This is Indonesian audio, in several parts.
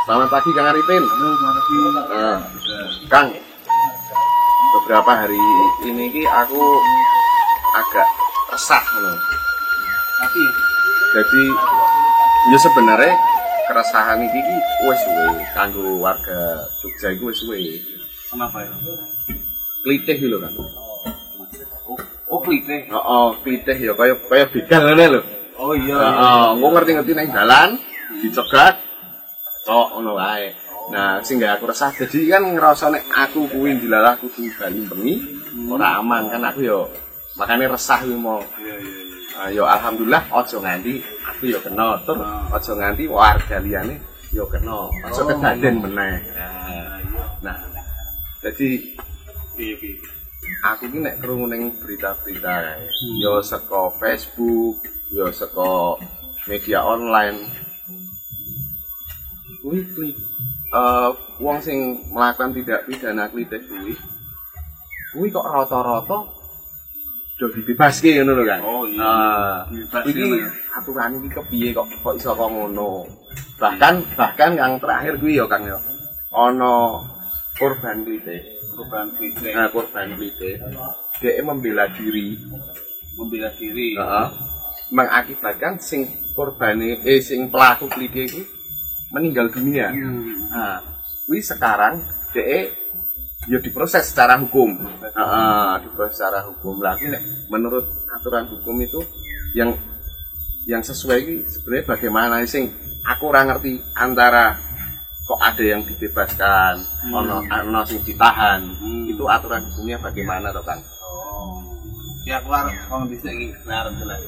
Selamat pagi Kang Arifin. Halo, selamat pagi. Kang, beberapa hari ini aku agak resah loh. Tapi Jadi ya sebenarnya keresahan ini wis suwe kanggo warga Jogja iku wis suwe. kenapa ya? Klitih lho Kang. Oh, klite. Heeh, klitih ya kaya begal ngene lho. Oh iya. Heeh, engko ngerti-ngerti nang dalan dicegat cok ngono wae. Nah, sing gak aku resah jadi kan ngerasa nek aku kuwi dilalah kudu bali bengi ora aman kan aku yo makane resah kuwi mau. Iya. Yo alhamdulillah aja nganti aku yo kena tur aja nganti warga liyane yo kena aja kedaden meneh. Nah, jadi Iya. aku ki nek krungu ning berita-berita kae yo saka Facebook, yo saka media online. Kuwi wong sing melakukan tindak pidana klitih kuwi kok rata-rata do dibebaske ngono lho Kang. Oh iya. Dibebaske Iki ya. aturan iki kepiye kok iso kok ngono. Bahkan yang terakhir kuwi ya Kang ya. Ana korban klitih. Korban klite. Nah, korban klitih. Dia membela diri. Membela diri. Heeh. Mengakibatkan sing korbane sing pelaku klitih iki meninggal dunia. Nah, kuwi sekarang DE ya diproses secara hukum. Diproses secara hukum. Lah nek menurut aturan hukum itu yang sesuai iki sebenarnya bagaimana sing aku ora ngerti antara kok ada yang dibebaskan, ono sing ditahan. Itu aturan hukumnya bagaimana toh Kang? Oh. Ya aku arep kon bisa iki arep jelas.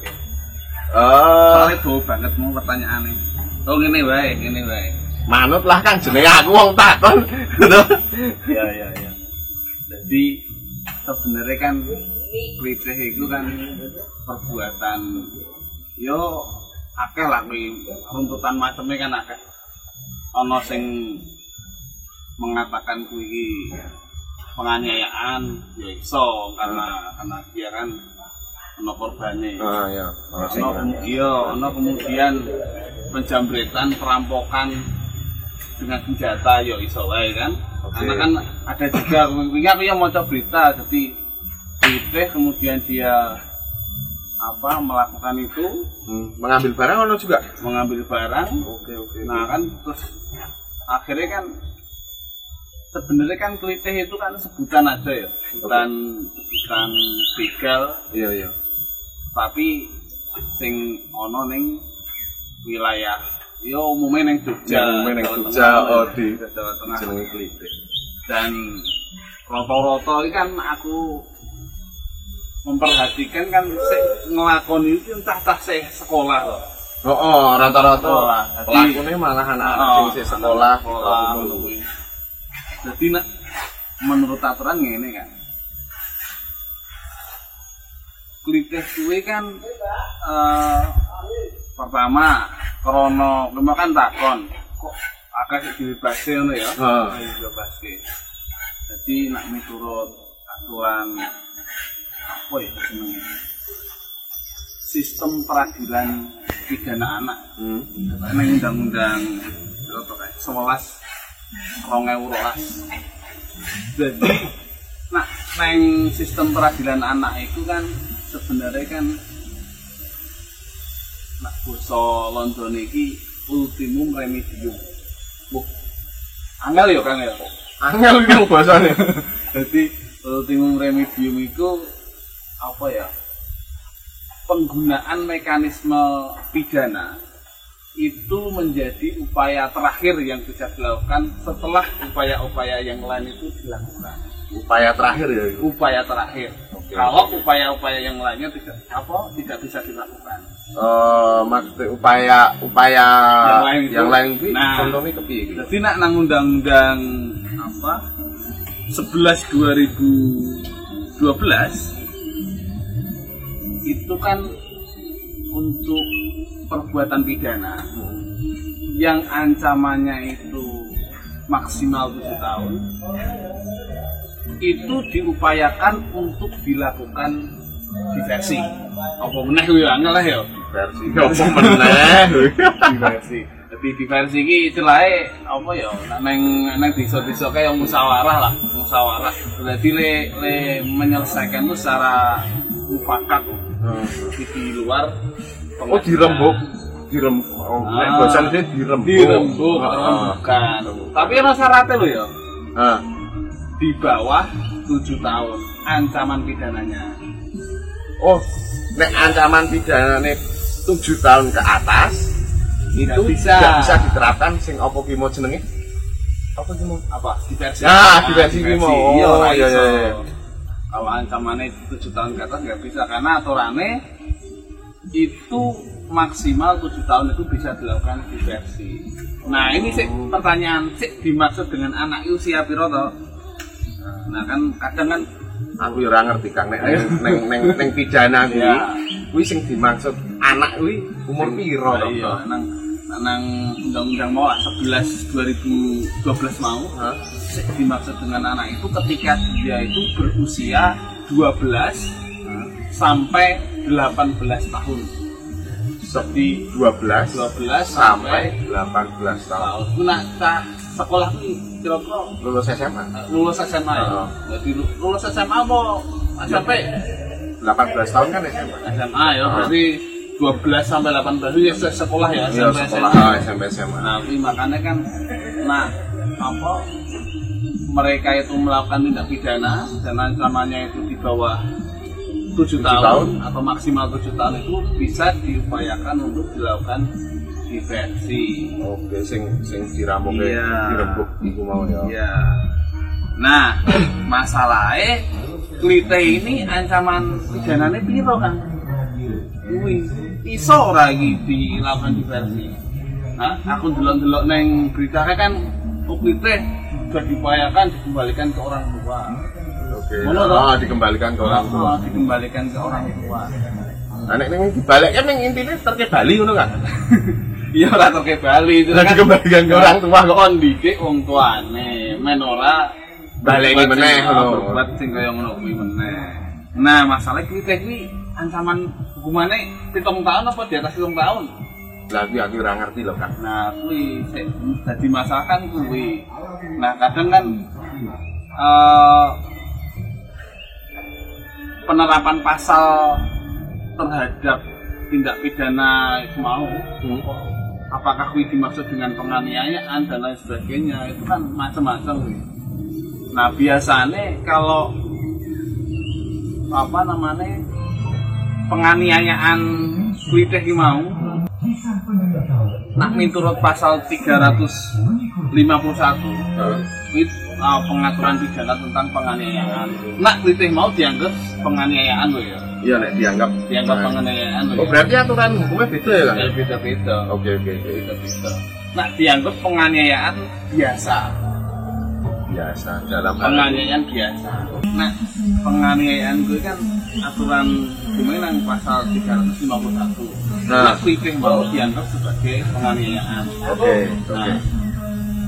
Soalnya bau banget mau pertanyaane. Oh ngene wae. Manut lah Kang jenenge aku wong takon. Iya. Jadi sebenarnya kan klitih itu kan perbuatan yo akeh lah kuwi runtutan macamnya kan akeh. Ana sing mengatakan kuwi iki penganiayaan ya iso karena dia kan ana korbane. Ya. Ana kemudian penjambretan, perampokan dengan senjata ya iso wae kan. Karena kan ada juga wingi aku yang maca berita jadi klitih kemudian dia melakukan itu Mengambil barang ono juga. mengambil barang. Oke. Nah kan terus akhirnya kan sebenarnya kan klitih itu kan sebutan aja ya, sebutan begal. Iya. Tapi sing ono ning wilayah yo umumnya ning Jogja. Di Jawa Tengah. jenenge klitih. Dan rata-rata iki kan aku memperhatikan kan sik nglakoni itu entah sik sekolah loh. Rata-rata Jadi pelakune malah anak sing sekolah. Jadi nak menurut aturan ngene kan. Klitih kuwi kan pertama krana kan takon kok akeh dibebaske ngono ya. Dibebaske. Jadi nak miturut aturan apa ya jenenge? Sistem peradilan pidana anak. Nang undang-undang berapa kae? 11/2012. Jadi nak nang sistem peradilan anak itu kan sebenarnya kan nak basa London iki ultimum remedium. Angel ya Kang ya. Angel iki basane. Jadi ultimum remedium itu apa ya? Penggunaan mekanisme pidana itu menjadi upaya terakhir yang bisa dilakukan setelah upaya-upaya yang lain itu dilakukan. Upaya terakhir ya. Upaya terakhir. Kalau upaya-upaya yang lainnya tidak bisa dilakukan. Maksudnya upaya yang lain itu contohnya kepiye gitu. Jadi nang undang-undang 11/2012 itu kan untuk perbuatan pidana yang ancamannya itu maksimal 7 tahun itu diupayakan untuk dilakukan diversi. Apa meneh kuwi angel lah ya. Diversi. Apa meneh? Diversi. Jadi diversi iki istilahnya apa ya? Neng desa-desa kayak musyawarah lah, musyawarah. Jadi le menyelesaikan itu secara mufakat. Di luar. Oh dirembuk, oh, nek bosan dia dirembuk. Dirembuk, bukan. Tapi ada syaratnya loh ya. Di bawah 7 tahun ancaman pidananya. Oh, nek ancaman pidananya 7 tahun ke atas itu tidak bisa diterapkan sing apa ki mau jenenge? Apa ki mau? Apa? Diversi. Diversi ki mau. Iya. Kalau ancamannya 7 tahun ke atas nggak bisa karena aturannya itu maksimal 7 tahun itu bisa dilakukan diversi. Nah ini sih pertanyaan sih dimaksud dengan anak usia piro toh? Nah kan kadang kan aku ora ngerti Kang neng pidana kuwi sing dimaksud anak kuwi umur piro to? Iya, nang undang-undang mau 11 2012 mau dimaksud dengan anak itu ketika dia itu berusia 12 sampai 18 tahun. Seperti 12 sampai 18 tahun. Nah, sekolah ini kira-kira lulus SMA. Lulus SMA ya. Jadi lulus SMA mau SMP 18 tahun kan SMA. SMA ya. Berarti 12 sampai 18 itu ya sekolah ya, SMP sekolah SMP SMA. Nah, ini makanya kan apa mereka itu melakukan tindak pidana dan ancamannya itu di bawah 7 tahun atau maksimal 7 tahun itu bisa diupayakan untuk dilakukan diversi. Oke, sing dirembuk iku mau ya. Iya. Nah, masalahnya klite ini ancaman pidananya piro kan? Kuwi iso ora iki dilakukan diversi. Nah, aku delok-delok neng berita kan klite sudah diupayakan dikembalikan ke orang tua. Oke. Dikembalikan ke orang tua. Dikembalikan ke orang tua. Nah, nek dibalikkan ning intine terke Bali ngono kan? Iya ora terke Bali, itu kan dikembalikan ke orang tua kok ndike wong tuane, men ora baleni meneh ngono. Buat sing kaya ngono kuwi meneh. Nah, masalah iki ancaman hukumannya 7 tahun apa di atas 7 tahun? Lah aku ora ngerti lho, Kak. Nah, kuwi dadi masalah kan kuwi. Nah, kadang kan penerapan pasal terhadap tindak pidana itu mau apakah kuwi dimaksud dengan penganiayaan dan lain sebagainya itu kan macam-macam. Nah biasanya kalau apa namanya penganiayaan klitih ki mau nak miturut pasal 351 itu pengaturan pidana tentang penganiayaan. Nak klitih mau dianggap penganiayaan loh ya. Iya nek dianggap penganiayaan loh. Oh berarti aturan hukumnya beda ya kan? Ya beda-beda. Oke. Beda-beda. Nak dianggap penganiayaan biasa dalam penganiayaan biasa. Nah, penganiayaan gue kan aturan gimana yang pasal 351. Nah, klitih mau dianggap sebagai penganiayaan. Oke.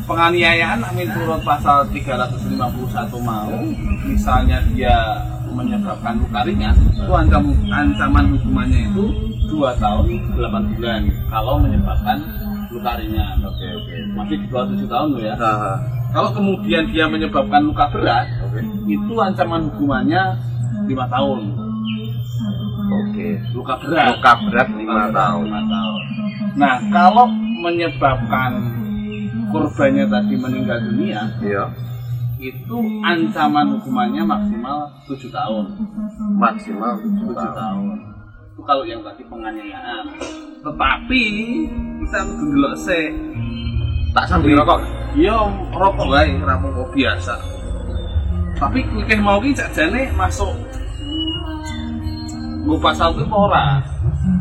Penganiayaan menurut pasal 351 mau, misalnya dia menyebabkan luka ringan, itu ancaman hukumannya itu 2 tahun 8 bulan kalau menyebabkan luka ringan. Oke. Masih di bawah 7 tahun loh ya. Kalau kemudian dia menyebabkan luka berat, itu ancaman hukumannya 5 tahun. Oke. Luka berat 5 tahun. Nah, kalau menyebabkan korbannya tadi meninggal dunia, itu ancaman hukumannya maksimal 7 tahun. Maksimal 7 tahun. Itu kalau yang tadi penganiayaan. Tetapi kita delok sih tak sambil rokok. Iya, rokok wae, rokok biasa. Tapi klitih mau ki sakjane masuk nggo pasal itu ora.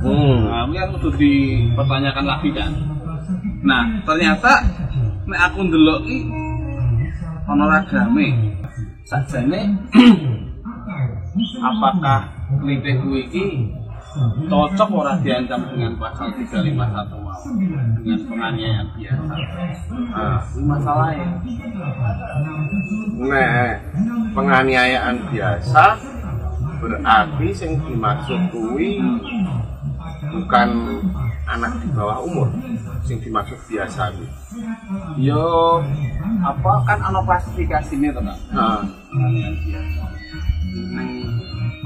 Nah, ini kan kudu dipertanyakan lagi kan. Nah, ternyata nek aku ndelok iki ana ragame. Sakjane apakah klitih kuwi iki cocok ora diancam dengan pasal 351 mau dengan penganiayaan biasa. Ini masalahnya. Nah, penganiayaan biasa berarti sing dimaksud kuwi bukan anak di bawah umur sing dimaksud biasa kuwi. Yo apa kan ana klasifikasine to, Kak? Heeh. Neng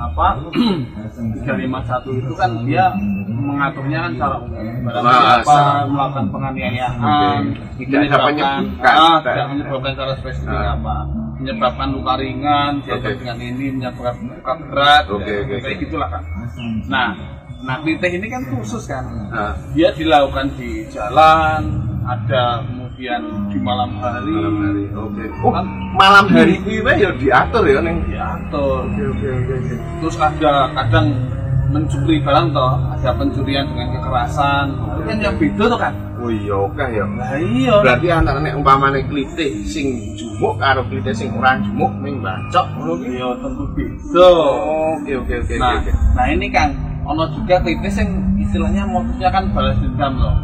apa 351 itu kan dia mengaturnya kan secara umum. Apa melakukan penganiayaan, tidak ada penyebabkan, tidak menyebabkan secara spesifik apa, menyebabkan luka ringan, diajar dengan ini menyebabkan luka berat, kayak gitulah kan. Nah klitih ini kan khusus kan, dia dilakukan di jalan, ada kemudian di malam hari. Oke. Oh, malam hari kuwi ya diatur ya ning diatur. Oke. Terus ada kadang mencuri barang toh, ada pencurian dengan kekerasan. Itu kan yang beda tuh kan. Oh iya oke ya. Nah iya. Berarti antara nek umpamane klitih sing jumuk karo klitih sing ora jumuk ning bacok ngono ki. Iya tentu beda. Oke. Nah ini kan ono juga klitih sing istilahnya motifnya kan balas dendam loh.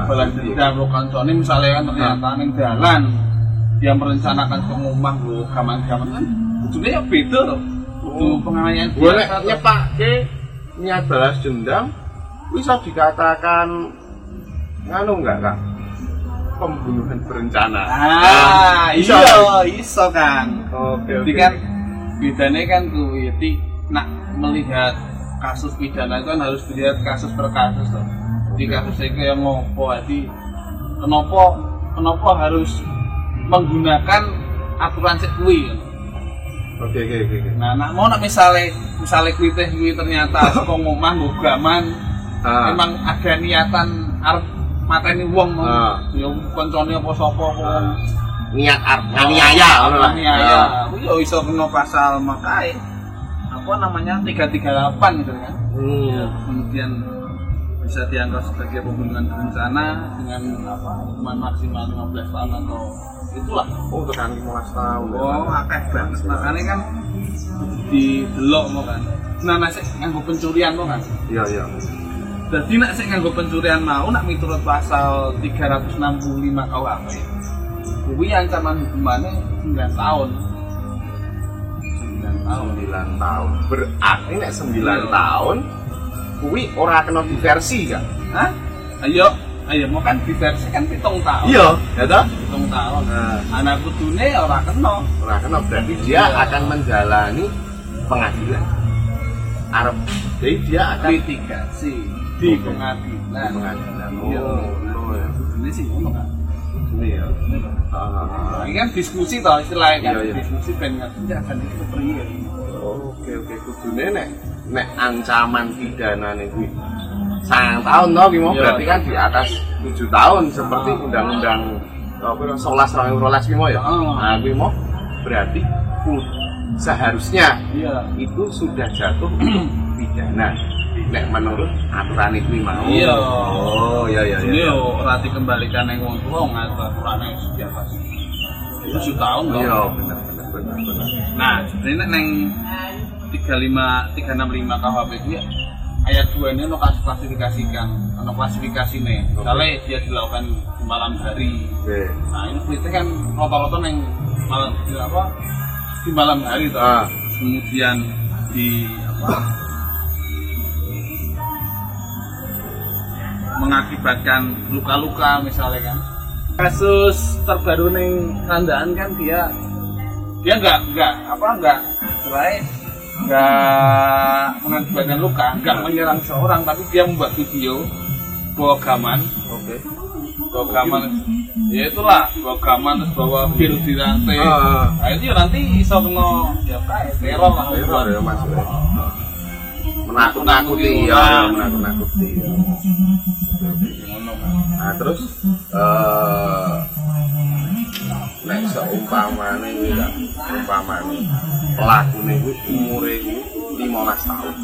Balas dendam lo kancane misalnya kan ternyata ning dalan dia merencanakan ke rumah lo gaman-gaman kan ujungnya ya beda loh. Itu penganiayaan boleh nyepake niat balas dendam bisa dikatakan nganu enggak Kak? Pembunuhan berencana. Iso kan. Oke. Jadi kan bedanya kan kuwi nak melihat kasus pidana itu kan harus dilihat kasus per kasus tuh. Di kasus itu yang ngopo, jadi kenapa harus menggunakan aturan sekui? Oke. Nah, mau nak misalnya klitih kuwi ternyata kok ngomah nggaman, memang ada niatan arep mateni wong, ya koncone apa sapa kok niat arep nganiaya ngono lah. Nganiaya, kuwi yo iso kena pasal makae. Apa namanya 338 gitu kan. Kemudian bisa dianggap sebagai pembunuhan berencana dengan hukuman maksimal 15 tahun atau itulah. Oh, tekan 15 tahun. Oh, akeh banget. Makanya kan didelok mau kan. Nah, nek nganggo pencurian mau kan. Iya. Jadi nek sik nganggo pencurian mau nak miturut pasal 365 KUHP. Kuwi ancaman hukumannya 9 tahun. 9 tahun. Berarti nek 9 tahun kuwi ora kena diversi kan? Hah? Ayo mau kan diversi kan 7 tahun. Iya, ya toh? 7 tahun. Anak kudune ora kena. Ora kena berarti dia akan menjalani pengadilan. Jadi dia akan litigasi di pengadilan. Oh, ya. Ini sih ngono kan. Ini ya. Ini kan diskusi toh istilahnya kan. Iya. Diskusi ben ngerti akan itu priye. Oke. Kudune nek ancaman pidanane kuwi 9 tahun toh ki mau berarti kan di atas 7 tahun seperti undang-undang 11 2012 ki mau ya. Nah kuwi mau berarti seharusnya itu sudah jatuh pidana nek menurut aturan itu mau. Iya. Oh iya. Ini ora dikembalikan ning wong tuwa ngaturane biasa. 7 tahun loh. Iya bener. Nah, sebenarnya neng 365 KUHP itu ya ayat 2 ini ono klasifikasi nih. Misalnya dia dilakukan di malam hari. Nah, ini klitih kan rata-rata neng malam di malam hari toh. Kemudian di mengakibatkan luka-luka misalnya kan. Kasus terbaru neng Kandaan kan dia enggak mengakibatkan luka, enggak menyerang seorang, tapi dia membuat video bawa gaman. Bawa gaman, ya itulah bawa gaman terus bawa pil di rantai. Nah itu nanti iso kena ya kayak teror lah. Teror ya mas. Menakut-nakuti ya, menakut-nakuti. Nah terus nek seumpamane kuwi kan pelakune kuwi umure 15 tahun.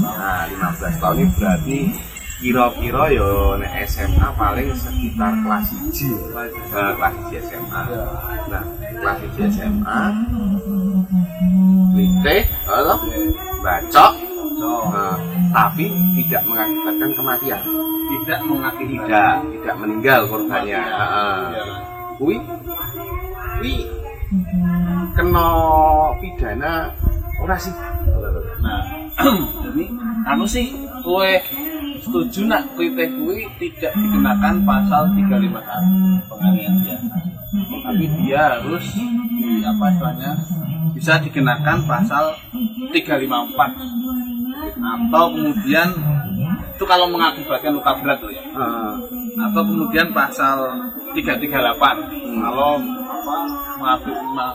Nah, 15 tahun ini berarti kira-kira ya nek SMA paling sekitar kelas 1. Kelas 1 SMA. Nah, kelas 1 SMA klitih atau bacok. Tapi tidak mengakibatkan kematian. Tidak meninggal korbannya. Kuwi kena pidana ora sih? Nah, jadi sih kowe setuju nak klitih kuwi tidak dikenakan pasal 351 penganiayaan biasa. Tapi dia harus di apa istilahnya bisa dikenakan pasal 354 atau kemudian itu kalau mengakibatkan luka berat tuh ya. Atau kemudian pasal 338 kalau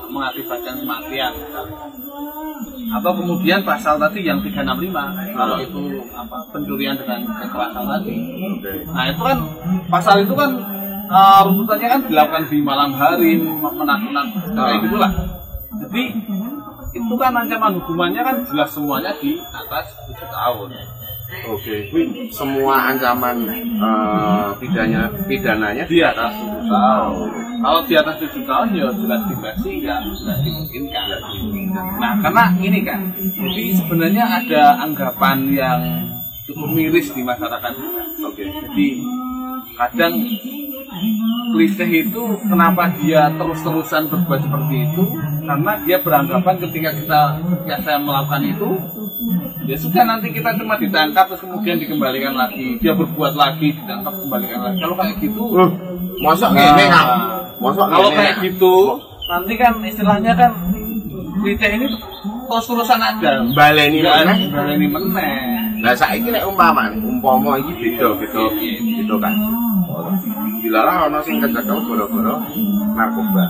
mengakibatkan kematian misalnya. Atau kemudian pasal tadi yang 365 kalau itu pencurian dengan kekerasan tadi. Nah itu kan pasal itu kan runtutannya kan dilakukan di malam hari, menakut-nakuti kayak gitulah. Jadi itu kan ancaman hukumannya kan jelas semuanya di atas 7 tahun. Oke, semua ancaman pidananya di atas 7 tahun. Kalau di atas 7 tahun ya jelas diversi nggak dimungkinkan. Nah karena ini kan, jadi sebenarnya ada anggapan yang cukup miris di masyarakat. Oke, jadi kadang klise itu kenapa dia terus-terusan berbuat seperti itu? Karena dia beranggapan ketika saya melakukan itu, ya sudah nanti kita cuma ditangkap terus kemudian dikembalikan lagi, dia berbuat lagi ditangkap kembalikan lagi. Kalau kayak gitu, kalau kayak gitu nanti kan istilahnya kan klise ini terus-terusan ada. Baleni meneh. Lah saiki nek umpama iki beda kan. Dilarang ana sing kecekel gara-gara narkoba.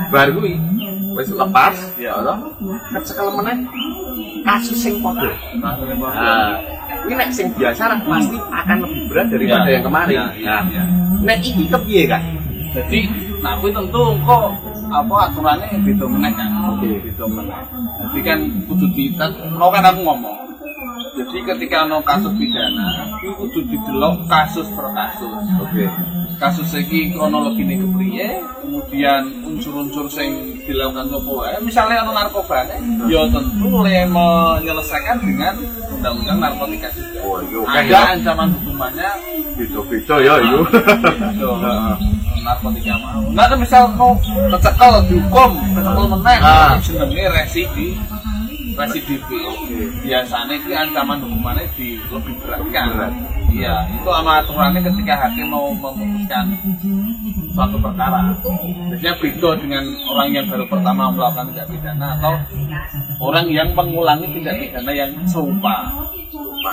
Bar kuwi wis lepas ya to. Kecekel meneh kasus sing padha. Kuwi nek sing biasa pasti akan lebih berat daripada yang kemarin. Nek iki kepiye kan? Jadi nah kuwi tentu kok aturannya beda meneh kan. Beda meneh. Jadi kan kudu mau kan aku ngomong. Jadi ketika ada kasus pidana, itu kudu didelok kasus per kasus. Kasus iki kronologi ini kepriye, kemudian unsur-unsur yang dilakukan apa. Misalnya ada narkoba, ya tentu menyelesaikan dengan undang-undang narkotika juga. Ada ancaman hukumannya beda-beda ya itu. Narkotika mau. Nah, misal mau kecekel dihukum, kecekel meneh, jenenge residivis. Biasanya itu ancaman hukumannya lebih beratkan. Iya, itu sama aturannya ketika hakim mau memutuskan suatu perkara. Biasanya beda dengan orang yang baru pertama melakukan tindak pidana atau orang yang mengulangi tindak pidana yang serupa.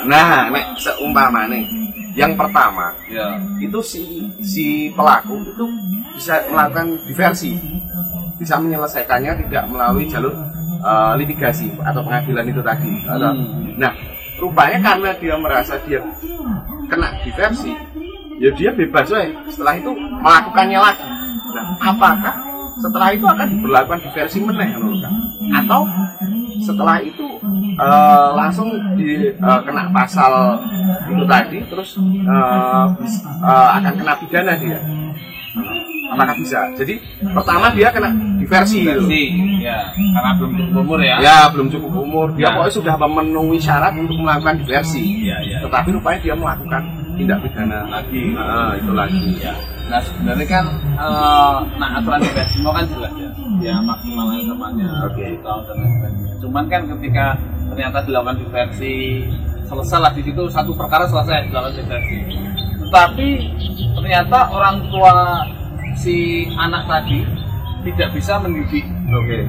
Nah, nek seumpamane yang pertama, itu si pelaku itu bisa melakukan diversi, bisa menyelesaikannya tidak melalui jalur litigasi atau pengadilan itu tadi. Nah, rupanya karena dia merasa dia kena diversi, ya dia bebas setelah itu melakukannya lagi. Nah, apakah setelah itu akan diberlakukan diversi meneh atau setelah itu langsung kena pasal itu tadi terus akan kena pidana dia? Apakah bisa? Jadi pertama dia kena diversi ya, karena belum cukup umur ya. Ya, belum cukup umur. Dia pokoknya sudah memenuhi syarat untuk melakukan diversi. Tetapi rupanya dia melakukan tindak pidana lagi. Itu lagi. Ya. Nah sebenarnya kan, aturan diversi kan jelas ya. Ya maksimal ancamannya 2 tahun dan lain sebagainya. Cuman kan ketika ternyata dilakukan diversi, selesai lah di situ satu perkara selesai dilakukan diversi. Tetapi ternyata orang tua si anak tadi tidak bisa mendidik.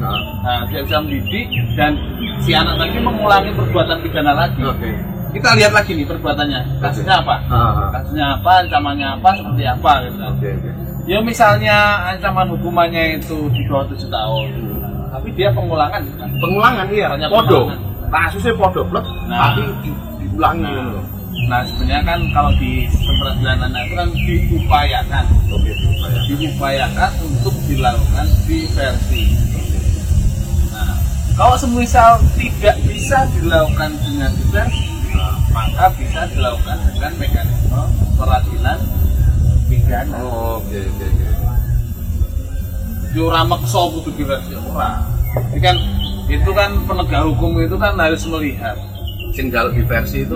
Nah, tidak bisa mendidik dan si anak tadi mengulangi perbuatan pidana lagi. Kita lihat lagi nih perbuatannya. Kasusnya apa? Kasusnya apa? Ancamannya apa? Seperti apa? Gitu. Ya misalnya ancaman hukumannya itu di bawah 7 tahun. Tapi dia pengulangan. Pengulangan iya. Podo. Kasusnya podo plek. Tapi diulangi. Nah sebenarnya kan kalau di sistem peradilan anak itu kan diupayakan, diupayakan untuk dilakukan diversi. Nah kalau semisal tidak bisa dilakukan dengan diversi, maka bisa dilakukan dengan mekanisme peradilan pidana. Ora maksa kudu diversi ora. Jadi kan itu kan penegak hukum itu kan harus melihat tinggal diversi itu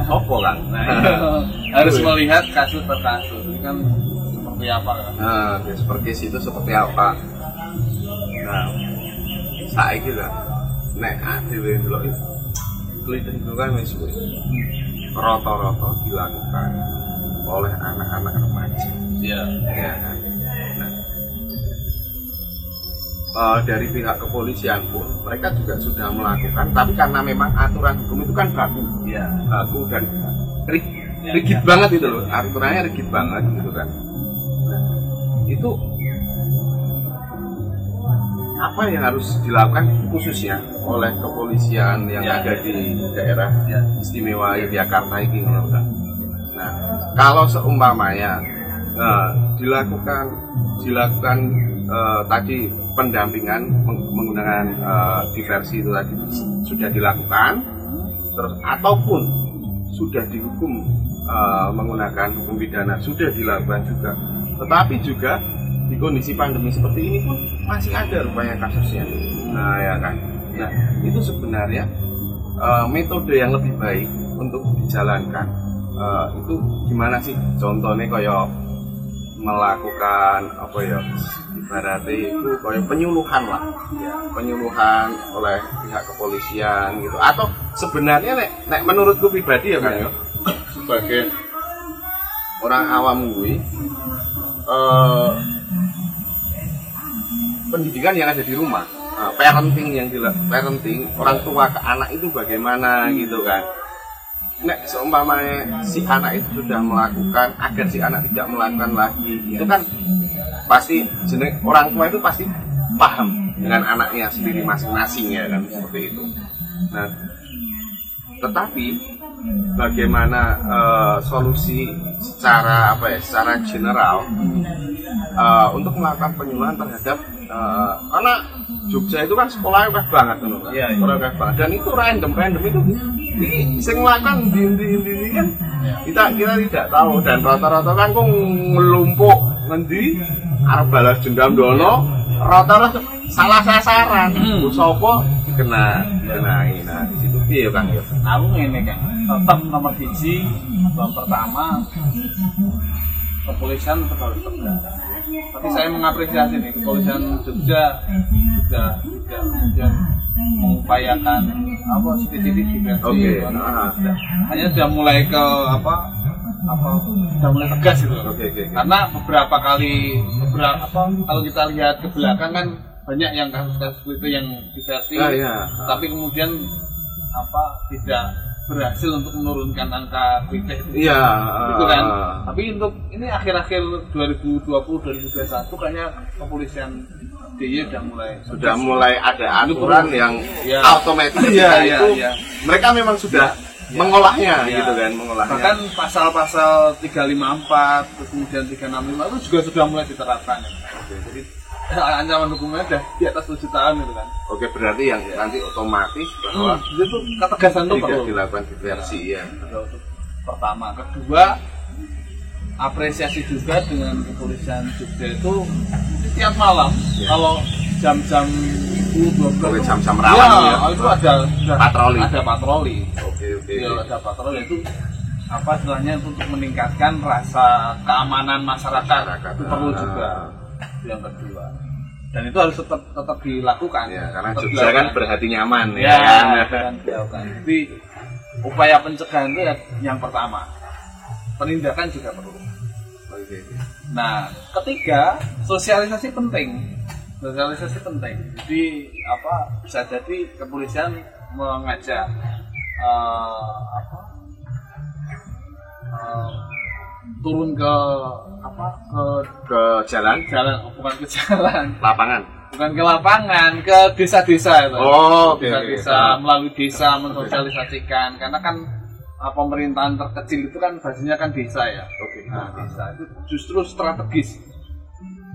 sopo kan? Harus melihat kasus per kasus ini kan seperti apa kan? Seperti itu seperti apa? Nah, saiki lah nek dhewe ndelok kelitih itu kan wis rata-rata dilakukan oleh anak-anak remaja. Iya. Ya kan? Dari pihak kepolisian pun mereka juga sudah melakukan, tapi karena memang aturan hukum itu kan baku, Iya. baku dan rigid banget itu loh, aturannya rigid banget gitu kan. Nah, itu apa yang harus dilakukan khususnya oleh kepolisian yang ada di daerah istimewa Yogyakarta ini, nah kalau seumpamanya dilakukan tadi pendampingan menggunakan diversi itu tadi sudah dilakukan, terus ataupun sudah dihukum menggunakan hukum pidana sudah dilakukan juga, tetapi juga di kondisi pandemi seperti ini pun masih ada rupanya kasusnya. Nah ya kan, nah itu sebenarnya metode yang lebih baik untuk dijalankan itu gimana sih? Contohnya kayak melakukan apa ya, ibaratnya itu kayak penyuluhan lah, penyuluhan oleh pihak kepolisian gitu. Atau sebenarnya nek menurutku pribadi ya kan ya, sebagai orang awam gue, pendidikan yang ada di rumah, parenting orang tua ke anak itu bagaimana gitu kan. Nek seumpamanya si anak itu sudah melakukan, agar si anak tidak melakukan lagi, itu kan pasti orang tua itu pasti paham dengan anaknya sendiri masing-masing ya kan, seperti itu. Nah, tetapi bagaimana solusi secara secara general untuk melakukan penyuluhan terhadap karena Jogja itu kan sekolahnya banyak banget tuh, sekolahnya banget, dan itu random itu sing melakukan di kan kita tidak tahu, dan rata-rata kan kok ngelumpuk ngendi arep balas dendam dono, rata-rata salah sasaran, sopo dikenai. Nah di situ piye Kang ya? Aku ngene Kang, tetap nomor 1 pertama kepolisian tetap harus tegas. Tapi saya mengapresiasi nih kepolisian Jogja juga kemudian mengupayakan CCTV diversi. Hanya sudah mulai ke sudah mulai tegas gitu. Karena beberapa kali kalau kita lihat ke belakang kan banyak yang kasus-kasus itu yang diversi, tapi kemudian tidak berhasil untuk menurunkan angka kritik itu. Itu kan. Tapi untuk ini akhir-akhir 2020-2021 kayaknya kepolisian DIY sudah mulai ada aturan yang otomatis itu mereka memang sudah mengolahnya gitu kan, bahkan pasal-pasal 354 terus kemudian 365 itu juga sudah mulai diterapkan. Jadi ancaman hukumnya sudah di atas 7 tahun gitu kan. Oke, berarti yang nanti otomatis bahwa itu ketegasan itu tidak dilakukan diversi ya. Pertama, kedua apresiasi juga dengan kepolisian Jogja itu setiap malam kalau jam-jam 10-12 jam-jam rawan itu ada patroli. Oke. Ada patroli itu istilahnya untuk meningkatkan rasa keamanan masyarakat. Itu perlu juga. Yang kedua, dan itu harus tetap dilakukan karena Jogja kan berhati nyaman kan dilakukan. Jadi upaya pencegahan itu yang pertama, penindakan juga perlu. Nah, ketiga, sosialisasi penting. Jadi bisa jadi kepolisian mengajak turun ke jalan, bukan ke jalan, bukan ke lapangan, ke desa-desa itu. Desa-desa, melalui desa mensosialisasikan, karena kan pemerintahan terkecil itu kan basisnya kan desa ya. Nah, desa itu justru strategis.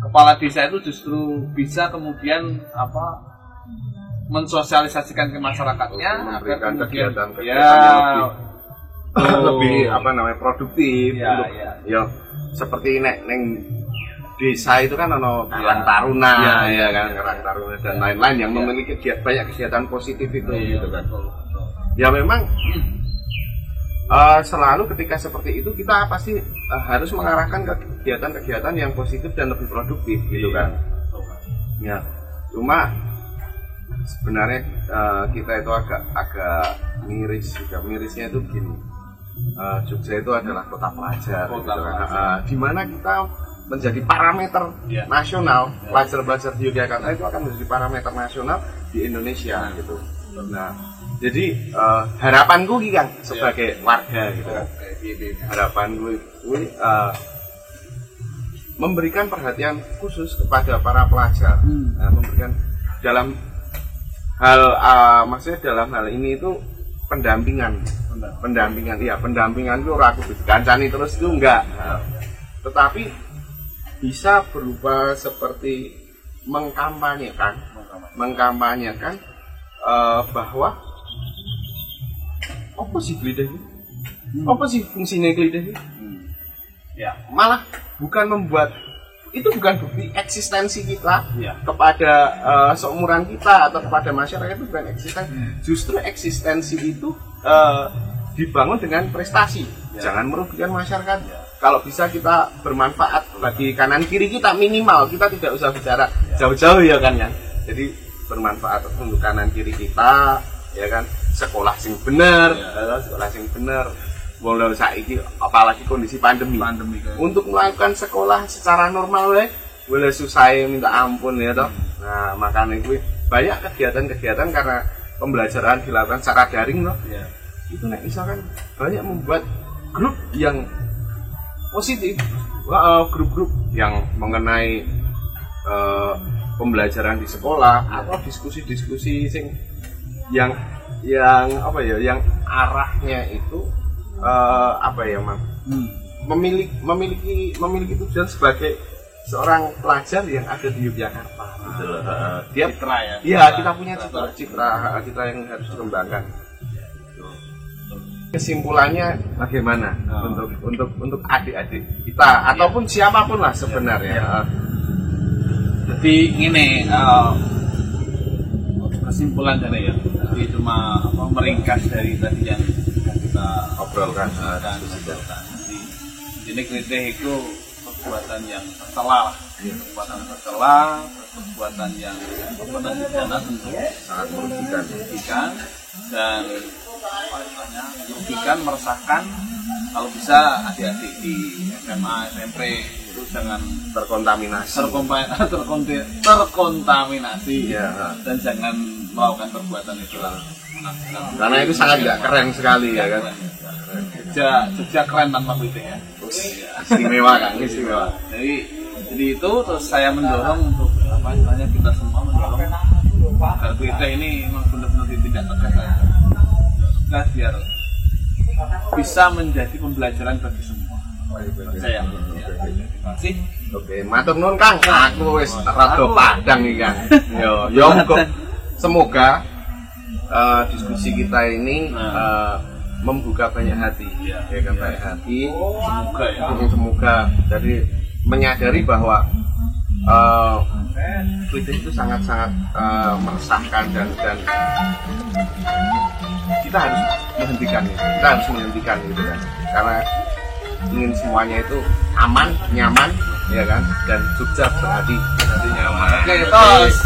Kepala desa itu justru bisa kemudian mensosialisasikan ke masyarakatnya agar kemudian lebih produktif seperti neng desa itu kan Karang Taruna Karang Taruna dan lain-lain yang memiliki banyak kegiatan positif itu gitu kan. Ya memang selalu ketika seperti itu kita pasti harus mengarahkan ke kegiatan-kegiatan yang positif dan lebih produktif gitu kan. Ya, cuma sebenarnya kita itu agak miris juga. Mirisnya itu begini, Jogja itu adalah kota pelajar, gitu kan. Di mana kita menjadi parameter nasional, pelajar-pelajar di Yogyakarta itu akan menjadi parameter nasional di Indonesia gitu. Nah, jadi harapanku kan sebagai warga gitu kan, harapanku memberikan perhatian khusus kepada para pelajar, memberikan dalam hal maksudnya dalam hal ini itu pendampingan itu aku kancani terus itu enggak, tetapi bisa berupa seperti mengkampanyekan bahwa apa sih gelidah ini? Apa sih fungsinya gelidah ini? Ya, malah bukan bukti eksistensi kita kepada seumuran kita atau kepada masyarakat, itu bukan eksistensi. Justru eksistensi itu dibangun dengan prestasi. Jangan merugikan masyarakat. Kalau bisa kita bermanfaat bagi kanan kiri kita, minimal kita tidak usah bicara jauh-jauh ya kan ya. Jadi bermanfaat untuk kanan kiri kita, ya kan. Sekolah sing bener, Walau saiki apalagi kondisi pandemi kan. Untuk melakukan sekolah secara normal boleh susah minta ampun ya toh. Nah, makanya itu banyak kegiatan-kegiatan karena pembelajaran dilakukan secara daring loh. Itu misalkan banyak membuat grup yang positif, grup-grup yang mengenai pembelajaran di sekolah atau diskusi-diskusi yang arahnya itu memiliki tujuan sebagai seorang pelajar yang ada di Yogyakarta gitu loh. Dia kita punya citra kita yang harus dikembangkan. Kesimpulannya bagaimana untuk adik-adik kita ataupun siapapun lah sebenarnya. Jadi ini kesimpulan dari ya. Jadi cuma meringkas dari tadi yang kita obrolkan. Ini kritik itu perbuatan yang tercela, perbuatan yang pidana tentu sangat merugikan dan merugikan, meresahkan. Kalau bisa adik-adik di SMA, SMP itu jangan terkontaminasi dan jangan melakukan perbuatan itu. Karena itu sangat nggak keren sekali ya kan. Jogja keren tanpa kritik ya. Istimewa kan, istimewa. Jadi itu terus saya mendorong untuk kita semua mendorong agar kritik ini memang benar-benar ditindak tegas aja. Biar bisa menjadi pembelajaran bagi semua. Saya. Terima kasih. Oke, matur nuwun Kang. Aku wis rada padang iki Kang. Yo semoga diskusi kita ini membuka banyak hati, ya kan, banyak hati. Semoga jadi menyadari bahwa kritik itu sangat-sangat meresahkan dan kita harus menghentikan itu kan, karena ingin semuanya itu aman, nyaman, ya kan, dan Jogja berarti nyaman. Oke, tos.